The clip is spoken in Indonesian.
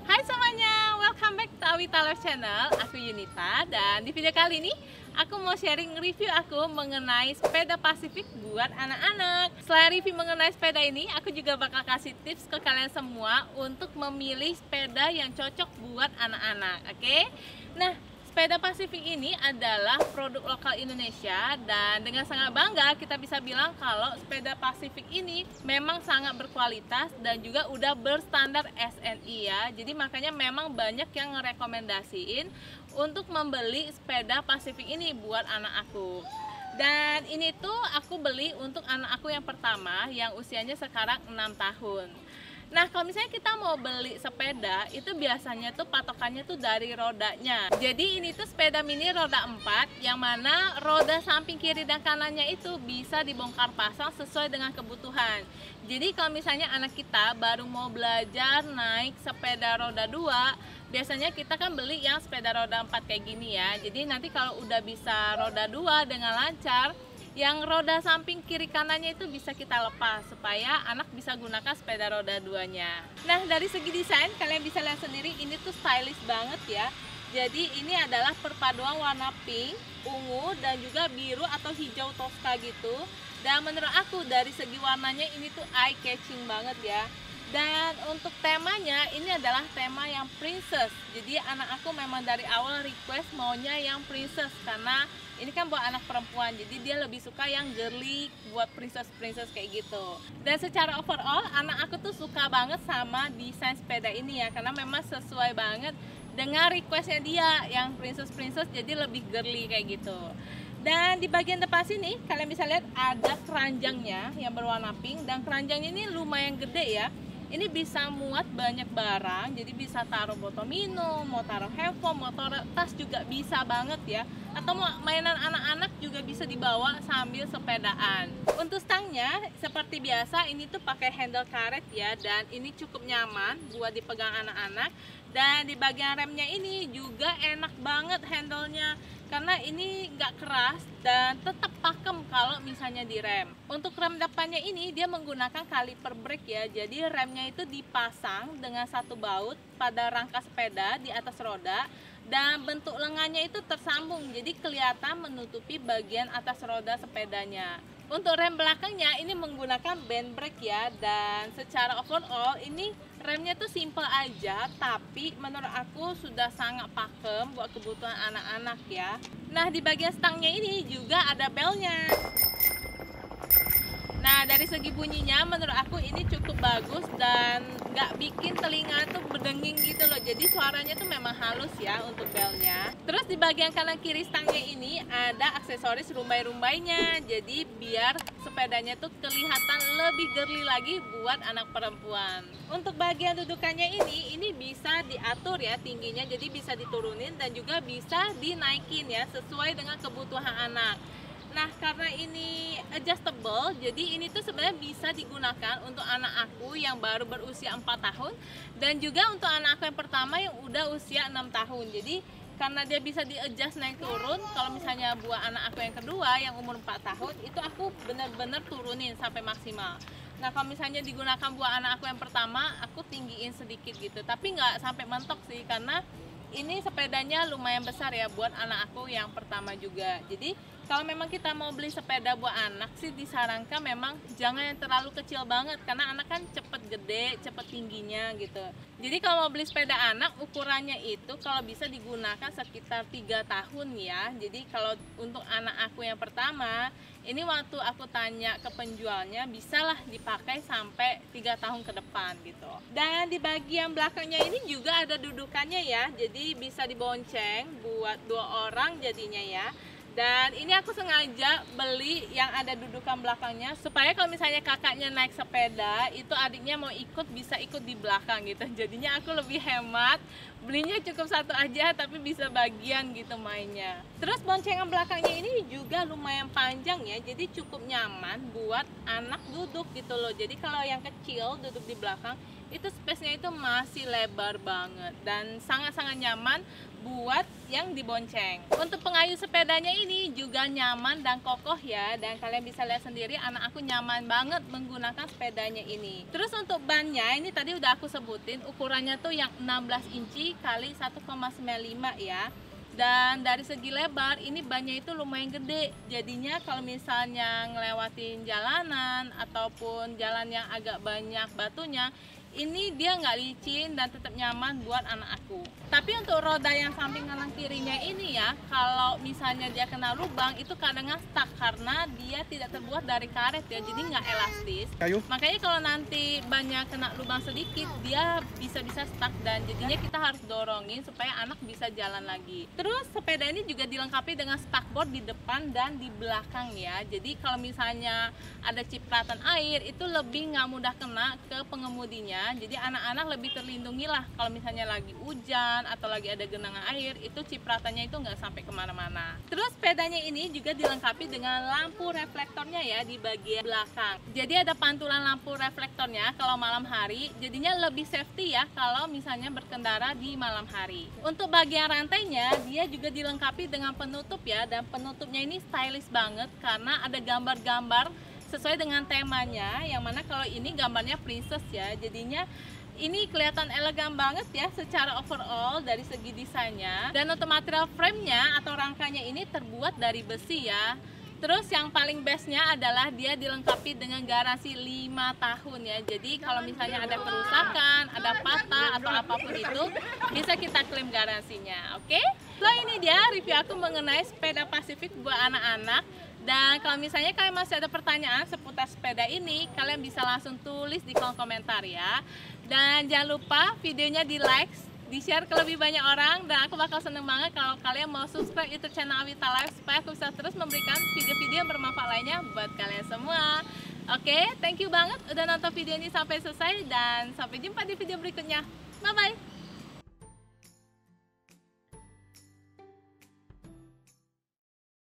Hai semuanya, welcome back to Awita Life Channel. Aku Yunita dan di video kali ini aku mau sharing review aku mengenai sepeda Pacific buat anak-anak. Selain review mengenai sepeda ini, aku juga bakal kasih tips ke kalian semua untuk memilih sepeda yang cocok buat anak-anak, oke? Nah, sepeda Pacific ini adalah produk lokal Indonesia dan dengan sangat bangga kita bisa bilang kalau sepeda Pacific ini memang sangat berkualitas dan juga udah berstandar SNI ya. Jadi makanya memang banyak yang ngerekomendasiin untuk membeli sepeda Pacific ini buat anak aku. Dan ini tuh aku beli untuk anak aku yang pertama yang usianya sekarang 6 tahun. Nah, kalau misalnya kita mau beli sepeda, itu biasanya tuh patokannya tuh dari rodanya. Jadi ini tuh sepeda mini roda 4, yang mana roda samping kiri dan kanannya itu bisa dibongkar pasang sesuai dengan kebutuhan. Jadi kalau misalnya anak kita baru mau belajar naik sepeda roda 2, biasanya kita kan beli yang sepeda roda 4 kayak gini ya. Jadi nanti kalau udah bisa roda 2 dengan lancar, yang roda samping kiri kanannya itu bisa kita lepas supaya anak bisa gunakan sepeda roda 2-nya. Nah, dari segi desain kalian bisa lihat sendiri ini tuh stylish banget ya. Jadi ini adalah perpaduan warna pink, ungu dan juga biru atau hijau toska gitu. Dan menurut aku dari segi warnanya ini tuh eye catching banget ya. Dan untuk temanya ini adalah tema yang princess. Jadi anak aku memang dari awal request maunya yang princess karena ini kan buat anak perempuan, jadi dia lebih suka yang girly buat princess kayak gitu. Dan secara overall anak aku tuh suka banget sama desain sepeda ini ya, karena memang sesuai banget dengan requestnya dia yang princess jadi lebih girly kayak gitu. Dan di bagian depan sini kalian bisa lihat ada keranjangnya yang berwarna pink, dan keranjangnya ini lumayan gede ya. Ini bisa muat banyak barang, jadi bisa taruh botol minum, mau taruh handphone, mau taruh tas juga bisa banget ya. Atau mau mainan anak-anak juga bisa dibawa sambil sepedaan. Untuk stangnya seperti biasa ini tuh pakai handle karet ya, dan ini cukup nyaman buat dipegang anak-anak. Dan di bagian remnya ini juga enak banget handlenya, karena ini nggak keras dan tetap pakem kalau misalnya direm. Untuk rem depannya ini dia menggunakan kaliper brake ya, jadi remnya itu dipasang dengan satu baut pada rangka sepeda di atas roda, dan bentuk lengannya itu tersambung jadi kelihatan menutupi bagian atas roda sepedanya. Untuk rem belakangnya ini menggunakan band brake ya, dan secara overall ini remnya tuh simple aja, tapi menurut aku sudah sangat pakem buat kebutuhan anak-anak ya. Nah, di bagian stangnya ini juga ada belnya. Nah, dari segi bunyinya menurut aku ini cukup bagus dan nggak bikin telinga tuh berdenging gitu loh. Jadi suaranya tuh memang halus ya untuk belnya. Terus di bagian kanan kiri stangnya ini ada aksesoris rumbai-rumbainya. Jadi biar sepedanya tuh kelihatan lebih girly lagi buat anak perempuan. Untuk bagian dudukannya ini bisa diatur ya tingginya, jadi bisa diturunin dan juga bisa dinaikin ya sesuai dengan kebutuhan anak. Nah, karena ini adjustable, jadi ini tuh sebenarnya bisa digunakan untuk anak aku yang baru berusia 4 tahun dan juga untuk anak aku yang pertama yang udah usia 6 tahun. Jadi karena dia bisa di-adjust naik turun, kalau misalnya buat anak aku yang kedua yang umur 4 tahun itu aku bener-bener turunin sampai maksimal. Nah, kalau misalnya digunakan buat anak aku yang pertama, aku tinggiin sedikit gitu, tapi nggak sampai mentok sih, karena ini sepedanya lumayan besar ya buat anak aku yang pertama juga. Jadi kalau memang kita mau beli sepeda buat anak sih disarankan memang jangan yang terlalu kecil banget, karena anak kan cepet gede, cepet tingginya gitu. Jadi kalau mau beli sepeda anak ukurannya itu kalau bisa digunakan sekitar 3 tahun ya. Jadi kalau untuk anak aku yang pertama ini waktu aku tanya ke penjualnya bisalah dipakai sampai 3 tahun ke depan gitu. Dan di bagian belakangnya ini juga ada dudukannya ya, jadi bisa dibonceng buat 2 orang jadinya ya. Dan ini aku sengaja beli yang ada dudukan belakangnya supaya kalau misalnya kakaknya naik sepeda itu adiknya mau ikut bisa ikut di belakang gitu. Jadinya aku lebih hemat, belinya cukup satu aja tapi bisa bagian gitu mainnya. Terus boncengan belakangnya ini juga lumayan panjang ya, jadi cukup nyaman buat anak duduk gitu loh. Jadi kalau yang kecil duduk di belakang itu space-nya itu masih lebar banget dan sangat-sangat nyaman buat yang dibonceng. Untuk pengayuh sepedanya ini juga nyaman dan kokoh ya, dan kalian bisa lihat sendiri anak aku nyaman banget menggunakan sepedanya ini. Terus untuk bannya ini tadi udah aku sebutin, ukurannya tuh yang 16 inci kali 1,95 ya. Dan dari segi lebar ini bannya itu lumayan gede, jadinya kalau misalnya ngelewatin jalanan ataupun jalan yang agak banyak batunya, ini dia nggak licin dan tetap nyaman buat anak aku. Tapi untuk roda yang samping kanan kirinya ini ya, kalau misalnya dia kena lubang itu kadang stuck karena dia tidak terbuat dari karet ya, jadi nggak elastis. Makanya kalau nanti banyak kena lubang sedikit, dia bisa stuck dan jadinya kita harus dorongin supaya anak bisa jalan lagi. Terus sepeda ini juga dilengkapi dengan spakbor di depan dan di belakang ya. Jadi kalau misalnya ada cipratan air itu lebih nggak mudah kena ke pengemudinya. Jadi anak-anak lebih terlindungi lah kalau misalnya lagi hujan atau lagi ada genangan air, itu cipratannya itu nggak sampai kemana-mana. Terus sepedanya ini juga dilengkapi dengan lampu reflektornya ya di bagian belakang. Jadi ada pantulan lampu reflektornya kalau malam hari, jadinya lebih safety ya kalau misalnya berkendara di malam hari. Untuk bagian rantainya dia juga dilengkapi dengan penutup ya, dan penutupnya ini stylish banget karena ada gambar-gambar sesuai dengan temanya, yang mana kalau ini gambarnya princess ya, jadinya ini kelihatan elegan banget ya secara overall dari segi desainnya. Dan untuk material frame-nya atau rangkanya ini terbuat dari besi ya. Terus yang paling bestnya adalah dia dilengkapi dengan garansi 5 tahun ya. Jadi kalau misalnya ada kerusakan, ada patah atau apapun itu, bisa kita klaim garansinya, oke? So ini dia review aku mengenai sepeda Pacific buat anak-anak. Dan kalau misalnya kalian masih ada pertanyaan seputar sepeda ini, kalian bisa langsung tulis di kolom komentar ya. Dan jangan lupa videonya di like, di-share ke lebih banyak orang, dan aku bakal seneng banget kalau kalian mau subscribe YouTube channel Awita Life supaya aku bisa terus memberikan video-video yang bermanfaat lainnya buat kalian semua. Oke, thank you banget udah nonton video ini sampai selesai, dan sampai jumpa di video berikutnya. Bye-bye!